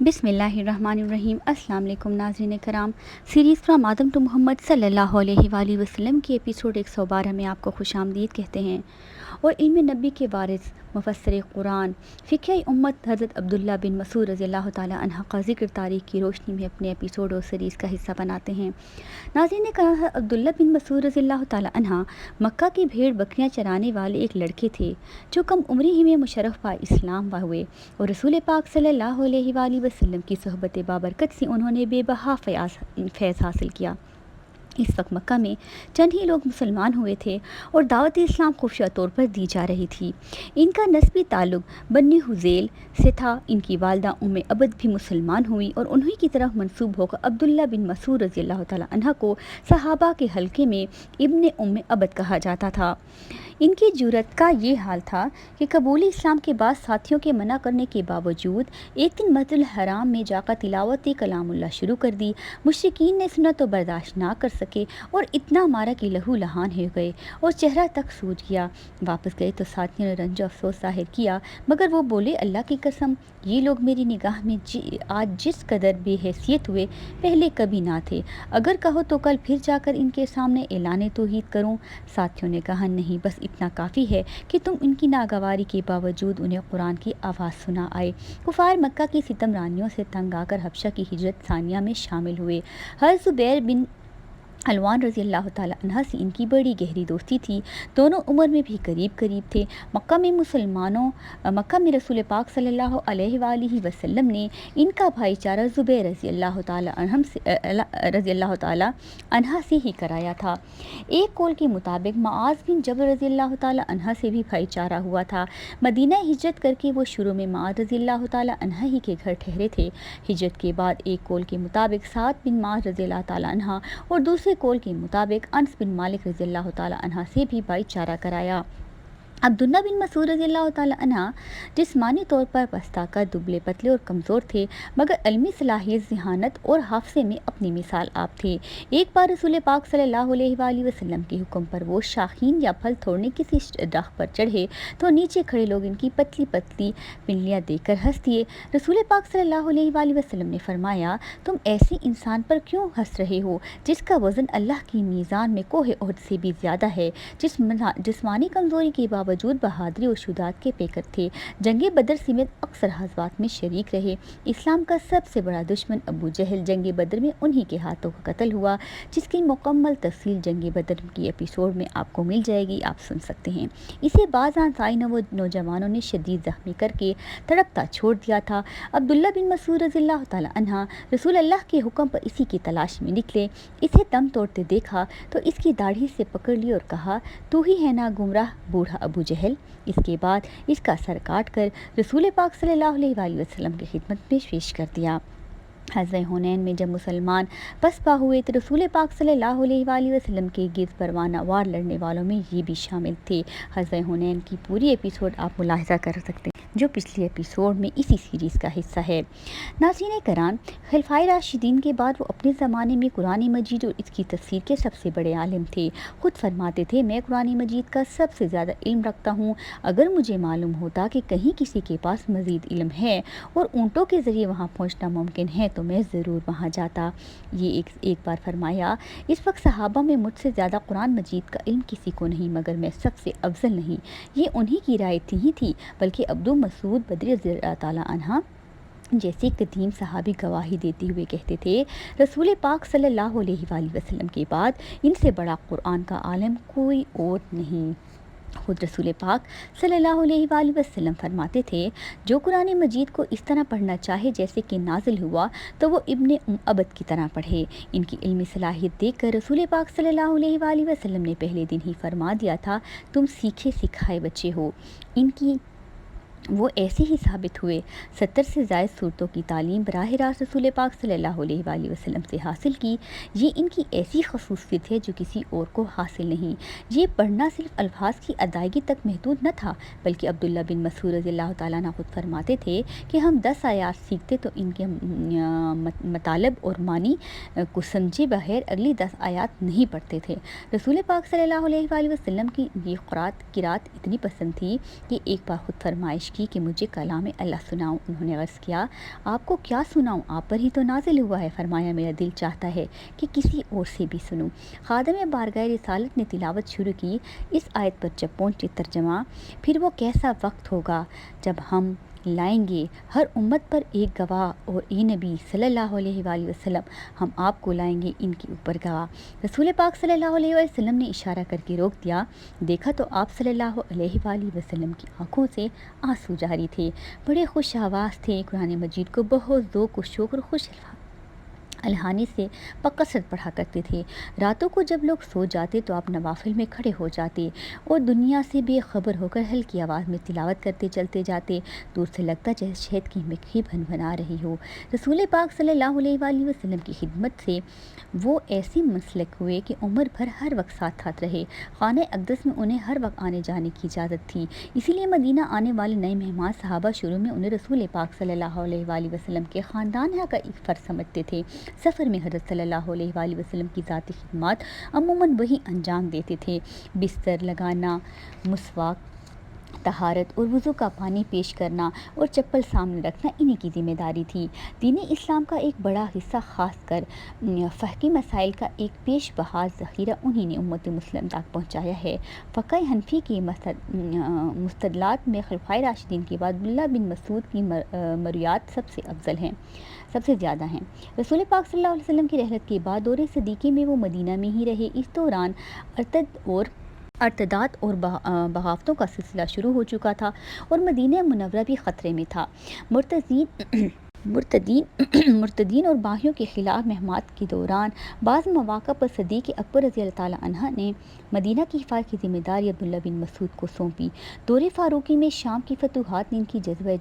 बिस्मिल्लाहिर्रहमानिर्रहीम। अस्सलाम वालेकुम नाज़रीन कराम। Series from Adam to Mohammad सल्लल्लाहु अलैहि वसल्लम की एपिसोड 112 में आपको खुशामदीद कहते हैं। और इल्म नबी के वारिस मुफस्सिर कुरान फ़िक़्ह उम्मत हज़रत अब्दुल्ला बिन मसूद रज़ियल्लाहु ताला अन्हा का ज़िक्र तारीख़ की रोशनी में अपने एपिसोड और सीरीज़ का हिस्सा बनाते हैं। नाज़रीन ने कहा, अब्दुल्ला बिन मसूद रज़ियल्लाहु ताला अन्हा मक्का की भेड़ बकरियां चराने वाले एक लड़के थे जो कम उम्री ही में मुशर्रफ बा इस्लाम हुए और रसूल पाक सल्लल्लाहु अलैहि वसल्लम की सोहबत बाबरकत से उन्होंने बेबहा फैज़ हासिल किया। इस वक्त मक्का में चंद ही लोग मुसलमान हुए थे और दावत इस्लाम खुफिया तौर पर दी जा रही थी। इनका नस्बी ताल्लुक बन्नी हुज़ैल से था। इनकी वालदा उम्मे अबद भी मुसलमान हुई और उन्हीं की तरफ मंसूब होकर अब्दुल्ला बिन मसूद रज़ियल्लाहु ताला अन्हा को सहाबा के हल्के में इब्ने उम्मे अबद कहा जाता था। इनकी जुरत का ये हाल था कि कबूल इस्लाम के बाद साथियों के मना करने के बावजूद एक दिन मस्जिदुल हराम में जाकर तिलावत कलामुल्लाह शुरू कर दी। मुश्रिकीन ने सुना तो बर्दाश्त ना कर सके और इतना मारा कि लहू लहान हो गए और चेहरा तक सूज गया। वापस गए तो साथियों ने रंज अफसोस जाहिर किया, मगर वो बोले, अल्लाह की कसम, ये लोग मेरी निगाह में आज जिस कदर बेहैसियत हुए पहले कभी ना थे। अगर कहो तो कल फिर जाकर इनके सामने ऐलान तौहीद करूं। साथियों ने कहा, नहीं, बस इतना काफ़ी है कि तुम इनकी नागवारी के बावजूद उन्हें कुरान की आवाज़ सुना आए। कुफार मक्का की सितमरानियों से तंग आकर हबशा की हिजरत सानिया में शामिल हुए। हर ज़ुबैर बिन अलवान रज़ियल्लाहु ताला अन्हा से इनकी बड़ी गहरी दोस्ती थी। दोनों उम्र में भी करीब करीब थे। मक्का में रसूल पाक सल्लल्लाहु अलैहि वसल्लम ने इनका भाईचारा ज़ुबैर रज़ियल्लाहु ताला अन्हा से ही कराया था। एक कौल के मुताबिक मुआज़ बिन जबल रज़ियल्लाहु ताला अन्हा से भी भाईचारा हुआ था। मदीना हिजरत करके वो शुरू में मुआज़ रज़ियल्लाहु ताला अन्हा ही के घर ठहरे थे। हिजरत के बाद एक कौल के मुताबिक साद बिन मुआज़ रज़ियल्लाहु ताला अन्हा और दूसरे कौल के मुताबिक अनस बिन मालिक रज़ियल्लाहु ताला अन्हा से भी भाईचारा कराया। अब्दुल्ला बिन मसूद रज़ियल्लाहु ताला अन्हा जिस्मानी तौर पर पस्ता का दुबले पतले और कमज़ोर थे, मगर इल्मी सलाहियत, ज़हानत और हाफ़ज़े में अपनी मिसाल आप थे। एक बार रसूल पाक सल्लल्लाहु अलैहि वसल्लम के हुक्म पर वो शाहीन या फल तोड़ने किसी दरख्त पर चढ़े तो नीचे खड़े लोग इनकी पतली पतली पिंडलियाँ देखकर हंस दिए। रसूल पाक सल्लल्लाहु अलैहि वसल्लम ने फरमाया, तुम ऐसे इंसान पर क्यों हंस रहे हो जिसका वज़न अल्लाह की मीज़ान में कोहे उहद से भी ज़्यादा है, जिस्मानी कमज़ोरी के बावजूद बहादुरी और शुजाअत के पेकर थे। जंग बदर समेत अक्सर हज़वात में शरीक रहे। इस्लाम का सबसे बड़ा दुश्मन अबू जहल जंग बदर में उन्हीं के हाथों का कत्ल हुआ, जिसकी मुकम्मल तफसील जंग बदर की एपिसोड में आपको मिल जाएगी, आप सुन सकते हैं। इसे बाज़ आंसाई नौजवानों ने शदीद ज़ख्मी करके तड़पता छोड़ दिया था। अब्दुल्ला बिन मसूद रज़ियल्लाहु ताला अन्हा रसूल अल्लाह के हुक्म पर इसी की तलाश में निकले। इसे दम तोड़ते देखा तो इसकी दाढ़ी से पकड़ ली और कहा, तू ही है ना गुमराह बूढ़ा अबू जहल। इसके बाद इसका सर काट कर रसूल पाक सल्लल्लाहु अलैहि वसल्लम की खिदमत में पेश कर दिया। हज़रत हुनैन में जब मुसलमान पसपा हुए तो रसूल पाक सल्लल्लाहु अलैहि वसल्लम के गिर्द परवाना वार लड़ने वालों में ये भी शामिल थे। हज़रत हुनैन की पूरी एपिसोड आप मुलाहिज़ा कर सकते हैं, जो पिछली एपिसोड में इसी सीरीज़ का हिस्सा है। नाज़रीन कराम, खिलाफ़ाए राशिदीन के बाद वो अपने ज़माने में कुरान मजीद और इसकी तफसीर के सबसे बड़े आलिम थे। खुद फरमाते थे, मैं कुरान मजीद का सबसे ज़्यादा इल्म रखता हूँ। अगर मुझे मालूम होता कि कहीं किसी के पास मज़ीद इल्म है और ऊँटों के ज़रिए वहाँ पहुँचना मुमकिन है तो मैं ज़रूर वहाँ जाता। ये एक बार फरमाया, इस वक्त सहाबा में मुझसे ज़्यादा कुरान मजीद का इल्म किसी को नहीं, मगर मैं सबसे अफजल नहीं। ये उन्हीं की राय थी, बल्कि अब्दुल मसूद बदरी रज़ियल्लाहु ताला अन्हा जैसे कदीम सहाबी गवाही देते हुए कहते थे, रसूल पाक सल्लल्लाहु अलैहि वसल्लम के बाद इनसे बड़ा कुरान का आलिम कोई और नहीं। खुद रसूल पाक सल्लल्लाहु अलैहि वसल्लम फरमाते थे, जो कुरान मजीद को इस तरह पढ़ना चाहे जैसे कि नाजिल हुआ तो वो इब्ने अबद की तरह पढ़े। इनकी इल्मी सलाहियत देखकर रसूल पाक सल्लल्लाहु अलैहि वसल्लम ने पहले दिन ही फरमा दिया था, तुम सीखे सिखाए बच्चे हो। इनकी वो ऐसे ही साबित हुए। 70 से ज़ायद सूरतों की तालीम बराह रास्त रसूल पाक सल्लल्लाहु अलैहि वसल्लम से हासिल की। ये इनकी ऐसी खसूसियत है जो किसी और को हासिल नहीं। ये पढ़ना सिर्फ अल्फाज की अदायगी तक महदूद न था, बल्कि अब्दुल्ला बिन मसूद रज़ियल्लाहु ताला अन्हु खुद फरमाते थे कि हम 10 आयात सीखते तो इनके मतलब और मानी को समझे बगैर अगली 10 आयात नहीं पढ़ते थे। रसूल पाक सल्लल्लाहु अलैहि वसल्लम की ये किरात इतनी पसंद थी कि एक बार खुद फरमाइश کی کہ مجھے کلام اللہ سناؤں۔ انہوں نے عرض کیا آپ کو کیا سناؤں، آپ پر ہی تو نازل ہوا ہے۔ فرمایا میرا دل چاہتا ہے کہ کسی اور سے بھی سنوں۔ خادم بارگاہ رسالت نے تلاوت شروع کی۔ اس آیت پر جب پہنچے ترجمہ، پھر وہ کیسا وقت ہوگا جب ہم لائیں گے ہر امت پر ایک گواہ، اور اے نبی صلی اللہ علیہ وآلہ وسلم ہم آپ کو لائیں گے ان کے اوپر گواہ۔ رسول پاک صلی اللہ علیہ وسلم نے اشارہ کر کے روک دیا۔ دیکھا تو آپ صلی اللہ علیہ وآلہ وسلم کی آنکھوں سے آنسو جاری تھے، بڑے خوش آواز تھے، قرآن مجید کو بہت ذوق و شوق اور خوش الحانی سے بکثرت پڑھا کرتے تھے۔ راتوں کو جب لوگ سو جاتے تو آپ نوافل میں کھڑے ہو جاتے اور دنیا سے بے خبر ہو کر ہلکی آواز میں تلاوت کرتے چلتے جاتے، دور سے لگتا جیسے شہد کی مکھی بھنبھنا رہی ہو۔ رسول پاک صلی اللہ علیہ وآلہ وسلم کی خدمت سے وہ ایسے منسلک ہوئے کہ عمر بھر ہر وقت ساتھ رہے۔ خانہ اقدس میں انہیں ہر وقت آنے جانے کی اجازت تھی، اسی لیے مدینہ آنے والے نئے مہمان صحابہ شروع میں انہیں رسول پاک صلی اللہ علیہ وآلہ وسلم کے خاندان کا ایک فرد سمجھتے تھے۔ سفر میں حضرت صلی اللہ علیہ وآلہ وسلم کی ذاتی خدمات عموماً وہی انجام دیتے تھے۔ بستر لگانا، مسواک، طہارت اور وضو کا پانی پیش کرنا اور چپل سامنے رکھنا انہی کی ذمہ داری تھی۔ دین اسلام کا ایک بڑا حصہ، خاص کر فقہی مسائل کا ایک پیش بہا ذخیرہ انہی نے امت مسلم تک پہنچایا ہے۔ فقہ حنفی کی مستدلات میں خلفائے راشدین کے بعد عبداللہ بن مسعود کی مرویات سب سے زیادہ ہیں۔ رسول پاک صلی اللہ علیہ وسلم کی رحلت کے بعد دور صدیقی میں وہ مدینہ میں ہی رہے۔ اس دوران ارتداد اور بغاوتوں کا سلسلہ شروع ہو چکا تھا اور مدینہ منورہ بھی خطرے میں تھا۔ مرتدین اور باغیوں کے خلاف مہمات کے دوران بعض مواقع پر صدیق اکبر رضی اللہ تعالیٰ عنہ نے مدینہ کی حفاظت کی ذمہ داری عبداللہ بن مسعود کو سونپی۔ دور فاروقی میں شام کی فتوحات نے ان کی جذبہ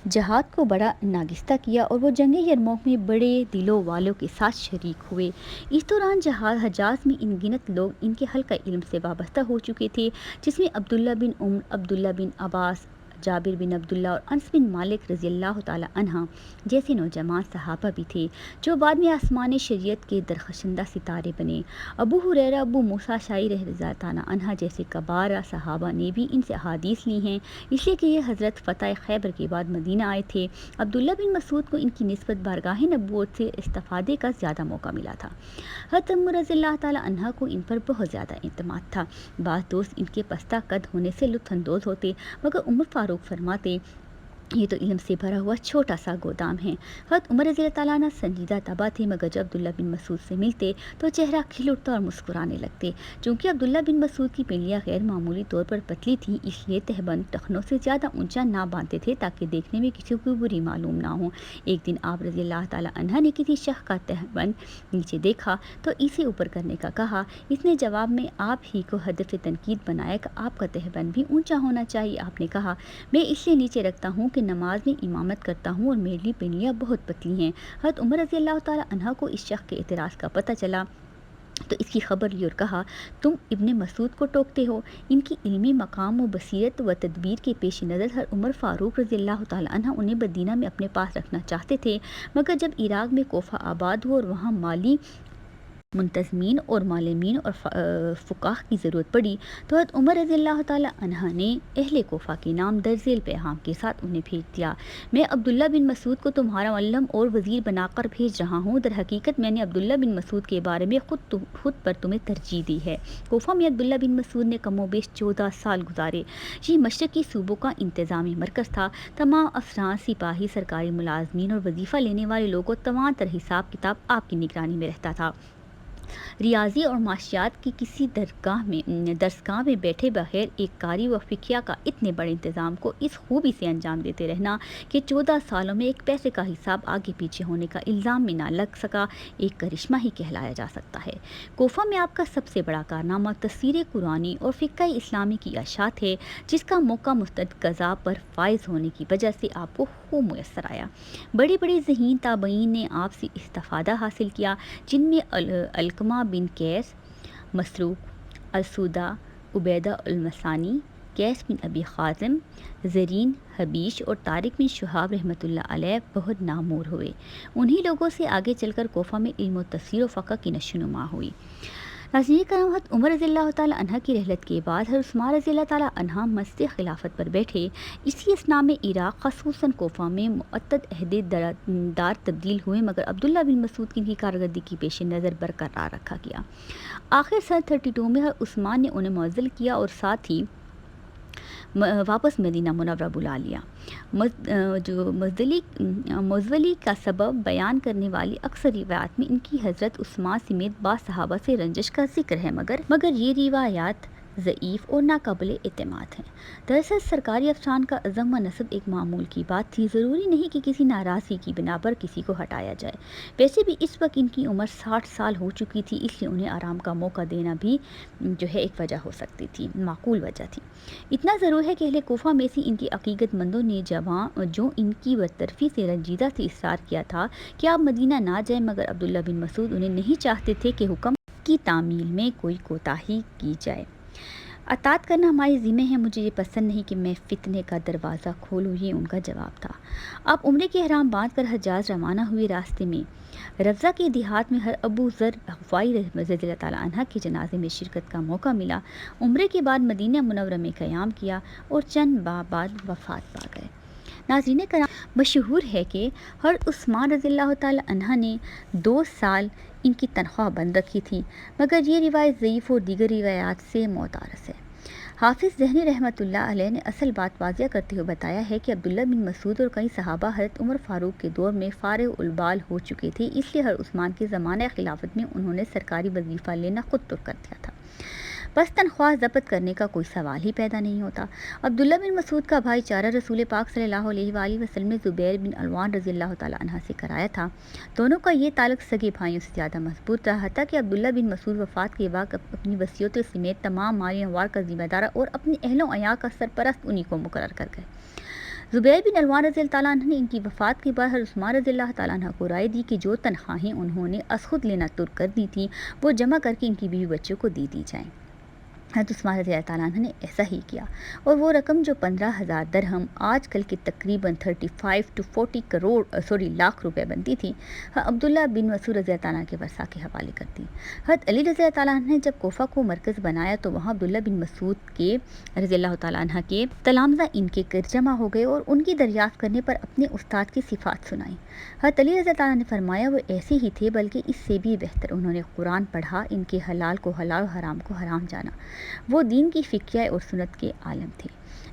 جہاد کو بڑا ناگستہ کیا اور وہ جنگ یرموک میں بڑے دلوں والوں کے ساتھ شریک ہوئے۔ اس دوران حجاز میں ان گنت لوگ ان کے حلقہ علم سے وابستہ ہو چکے تھے، جس میں عبداللہ بن عمر، عبداللہ بن عباس، جابر بن عبداللہ اور انس بن مالک رضی اللہ تعالیٰ عنہ جیسے نوجوان صحابہ بھی تھے، جو بعد میں آسمان شریعت کے درخشندہ ستارے بنے۔ ابو ہریرہ، ابو موسیٰ اشعری رضی اللہ تعالیٰ عنہ جیسے کبارہ صحابہ نے بھی ان سے احادیث لی ہیں، اس لیے کہ یہ حضرت فتح خیبر کے بعد مدینہ آئے تھے۔ عبداللہ بن مسعود کو ان کی نسبت بارگاہ نبوت سے استفادے کا زیادہ موقع ملا تھا۔ حضرت عمر رضی اللہ تعالیٰ عنہ کو ان پر بہت زیادہ اعتماد تھا۔ بعض دوست ان کے پستہ قد ہونے سے لطف اندوز ہوتے، مگر عمر فاروق فرماتے یہ تو علم سے بھرا ہوا چھوٹا سا گودام ہے۔ حضرت عمر رضی اللہ تعالیٰ عنہ سنجیدہ طبع تھے، مگر جب عبداللہ بن مسعود سے ملتے تو چہرہ کھل اٹھتا اور مسکرانے لگتے۔ چونکہ عبداللہ بن مسعود کی پنڈلیاں غیر معمولی طور پر پتلی تھیں، اس لیے تہبند ٹخنوں سے زیادہ اونچا نہ باندھتے تھے تاکہ دیکھنے میں کسی کو بری معلوم نہ ہو۔ ایک دن آپ رضی اللہ تعالیٰ عنہ نے کسی شخص کا تہبند نیچے دیکھا تو اسے اوپر کرنے کا کہا۔ اس نے جواب میں آپ ہی کو ہدف تنقید بنایا کہ آپ کا تہبند بھی اونچا ہونا چاہیے۔ آپ نے کہا میں اس لیے نیچے رکھتا ہوں کہ نماز میں امامت کرتا ہوں اور میری پنڈلیاں بہت پتلی ہیں۔ حضرت عمر رضی اللہ تعالیٰ عنہ کو اس شخص کے اعتراض کا پتہ چلا تو اس کی خبر لی اور کہا تم ابن مسعود کو ٹوکتے ہو۔ ان کی علمی مقام و بصیرت و تدبیر کے پیش نظر حضرت عمر فاروق رضی اللہ تعالیٰ عنہ انہیں مدینہ میں اپنے پاس رکھنا چاہتے تھے، مگر جب عراق میں کوفہ آباد ہوا اور وہاں مالی منتظمین اور معلمین اور فقاہ کی ضرورت پڑی تو حضرت عمر رضی اللہ تعالیٰ عنہ نے اہل کوفہ کے نام درج ذیل پیغام کے ساتھ انہیں بھیج دیا، میں عبداللہ بن مسعود کو تمہارا معلم اور وزیر بنا کر بھیج رہا ہوں۔ در حقیقت میں نے عبداللہ بن مسعود کے بارے میں خود پر تمہیں ترجیح دی ہے۔ کوفہ میں عبداللہ بن مسعود نے کم و بیش 14 سال گزارے۔ یہ مشرقی صوبوں کا انتظامی مرکز تھا۔ تمام افسران، سپاہی، سرکاری ملازمین اور وظیفہ لینے والے لوگوں تمام تر حساب کتاب آپ کی نگرانی میں رہتا تھا۔ ریاضی اور معاشیات کی کسی درسگاہ میں بیٹھے بغیر ایک قاری و فقیہ کا اتنے بڑے انتظام کو اس خوبی سے انجام دیتے رہنا کہ 14 سالوں میں ایک پیسے کا حساب آگے پیچھے ہونے کا الزام میں نہ لگ سکا، ایک کرشمہ ہی کہلایا جا سکتا ہے۔ کوفہ میں آپ کا سب سے بڑا کارنامہ تفسیر قرآنی اور فقہ اسلامی کی اشاعت ہے، جس کا موقع مستند قضاء پر فائز ہونے کی وجہ سے آپ کو خوب میسر آیا۔ بڑے بڑے ذہین تابعین نے آپ سے استفادہ حاصل کیا، جن میں علقمہ بن قیس، مسروق، السودہ، عبیدہ المسانی، قیس بن ابی حازم، زرین، حبیش اور طارق بن شہاب رحمۃ اللہ علیہ بہت نامور ہوئے۔ انہی لوگوں سے آگے چل کر کوفہ میں علم و تفسیر و فقہ کی نشو و نما ہوئی۔ नाज़रीन करम, हज़रत उमर रज़ी अल्लाह ताला अन्हा की रहलत के बाद हज़रत उस्मान रज़ी अल्लाह ताला अन्हा मस्जिद खिलाफत पर बैठे। इसी असना में इराक़ ख़ुसूसन कोफा में मुअत्तद अहदेदार तब्दील हुए, मगर अब्दुल्ला बिन मसूद की कारकर्दगी की पेश नज़र बरकरार रखा गया। आखिर सन 32 में हज़रत उस्मान ने उन्हें मुअज़्ज़ल किया और साथ ही वापस मदीना मुनव्वरा बुला लिया। जो मुज़्ज़ली का सबब बयान करने वाली अक्सर रिवायात में इनकी हज़रत उस्मान समेत बाज़ सहाबा से रंजिश का जिक्र है, मगर ये रिवायात ज़ईफ़ और नाकाबिल एतमाद हैं। दरअसल सरकारी अफसरान का अज़म व नसब एक मामूल की बात थी, ज़रूरी नहीं कि किसी नाराज़गी की बिना पर किसी को हटाया जाए। वैसे भी इस वक्त इनकी उम्र 60 साल हो चुकी थी, इसलिए उन्हें आराम का मौका देना भी जो है एक वजह हो सकती थी, माकूल वजह थी। इतना ज़रूर है कि अहले कोफा में से इनकी अकीदतमंदों ने जो इनकी बरतरफी से रंजीदा से इस्रार किया था कि आप मदीना ना जाएं, मगर अब्दुल्ला बिन मसूद उन्हें नहीं चाहते थे कि हुक्म की तामील में कोई कोताही की जाए। अतात करना हमारे ज़िम्मे है, मुझे ये पसंद नहीं कि मैं फितने का दरवाज़ा खोलूँ, ये उनका जवाब था। आप उम्रे के एहराम बांध कर हज्जाज रवाना हुए। रास्ते में रफ़ज़ा के देहात में हर अबू ज़र गफ़ारी रज़ियल्लाहु ताला अन्हा के जनाजे में शिरकत का मौका मिला। उम्रे के बाद मदीना मुनव्वरा में क़याम किया और चंद बाद वफ़ात पा गए। नाज़रीन कराम, मशहूर है कि हज़रत उस्मान रज़ियल्लाहु ताला अन्हा ने 2 साल इनकी तनख्वाह बंद रखी थी, मगर ये रिवायत ज़ईफ़ और दीगर रिवायात से मोतारस है। हाफिज़ ज़हनी रहमतुल्लाह अलैह ने असल बात वाज़िया करते हुए बताया है कि अब्दुल्ला बिन मसूद और कई सहाबा हज़रत उमर फ़ारूक के दौर में फ़ारिग़ उल बाल हो चुके थे, इसलिए हज़रत उस्मान के ज़माने खिलाफत में उन्होंने सरकारी वजीफ़ा लेना खुद तुर्क कर दिया था। बस तनख्वाह ज़ब्त करने का कोई सवाल ही पैदा नहीं होता। अब्दुल्ला बिन मसूद का भाईचारा रसूल पाक सल्लल्लाहु अलैहि वसल्लम ने ज़ुबैर बिन अव्वान रज़ियल्लाहु ताला अन्हा से कराया था। दोनों का ये ताल्लुक़ सगे भाइयों से ज़्यादा मजबूत रहा, हत्ता कि अब्दुल्ला बिन मसूद वफ़ात के वक्त अपनी वसीयतों समेत तमाम माली अमवाल का ज़िम्मेदार और अपने अहलो अयाल का सरपरस्त उन्हीं को मुकर्रर कर गए। ज़ुबैर बिन अव्वान रज़ियल्लाहु ताला अन्हु ने इनकी वफ़ात के बाद हज़रत उस्मान रज़ियल्लाहु ताला अन्हु को राय दी कि जो तनख्वाहें उन्होंने अज़ख़ुद लेना तुर्क कर दी थी, वो जमा करके इनकी बीवी बच्चों को दे दी जाएँ। हज़रत उस्मान रज़ियल्लाहु ताला अन्हु ने ऐसा ही किया और वो रकम जो 15,000 दरहम आजकल के तकरीबन 35 to 40 लाख रुपए बनती थी, अब्दुल्ला बिन मसूद रज़ियल्लाहु ताला के वसा के हवाले कर दी। हज़रत अली रज़ियल्लाहु ताला अन्हु ने जब कोफा को मरकज़ बनाया तो वहाँ अब्दुल्ला बिन मसूद के रज़ियल्लाहु ताला अन्हु के तलामज़ा इनके गिरद जमा हो गए और उनकी दरियाफ़त करने पर अपने उस्ताद की सिफ़ात सुनाई। हज़रत अली रज़ियल्लाहु ताला ने फरमाया वो ऐसे ही थे, बल्कि इससे भी बेहतर। उन्होंने कुरान पढ़ा, इनके हलाल को हलाल, हराम को हराम जाना। वो दीन की फ़िक्र और सुन्नत के आलम थे।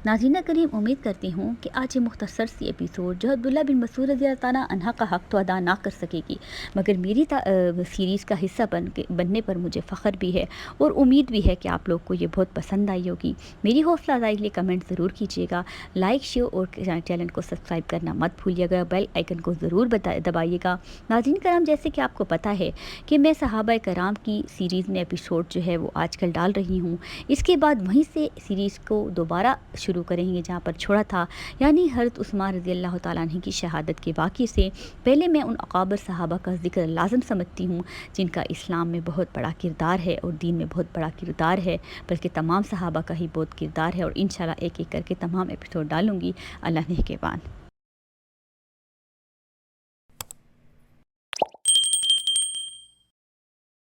नाज़रीन करीम, उम्मीद करती हूँ कि आज ये मुख्तसर सी एपिसोड जो अब्दुल्ला बिन मसूद रज़ियल्लाहु ताला अन्हा का हक़ तो अदा ना कर सकेगी, मगर मेरी सीरीज़ का हिस्सा बनने पर मुझे फ़ख्र भी है और उम्मीद भी है कि आप लोग को ये बहुत पसंद आई होगी। मेरी हौसला अफजाई के लिए कमेंट ज़रूर कीजिएगा, लाइक शेयर और चैनल को सब्सक्राइब करना मत भूलिएगा, बेल आइकन को ज़रूर दबाइएगा। नाज़रीन कराम, जैसे कि आपको पता है कि मैं सहाबा कराम की सीरीज़ में एपिसोड जो है वो आजकल डाल रही हूँ। इसके बाद वहीं से सीरीज़ को दोबारा शुरू करेंगे जहाँ पर छोड़ा था, यानी हज़रत उस्मान रज़ियल्लाहु ताला अन्हु की शहादत के वाक़ये से पहले मैं उन अकाबर सहाबा का ज़िक्र लाज़िम समझती हूँ जिनका इस्लाम में बहुत बड़ा किरदार है और दीन में बहुत बड़ा किरदार है, बल्कि तमाम सहाबा का ही बहुत किरदार है। और इंशाल्लाह एक एक करके तमाम एपिसोड डालूँगी। अल्लाह ने के बाद।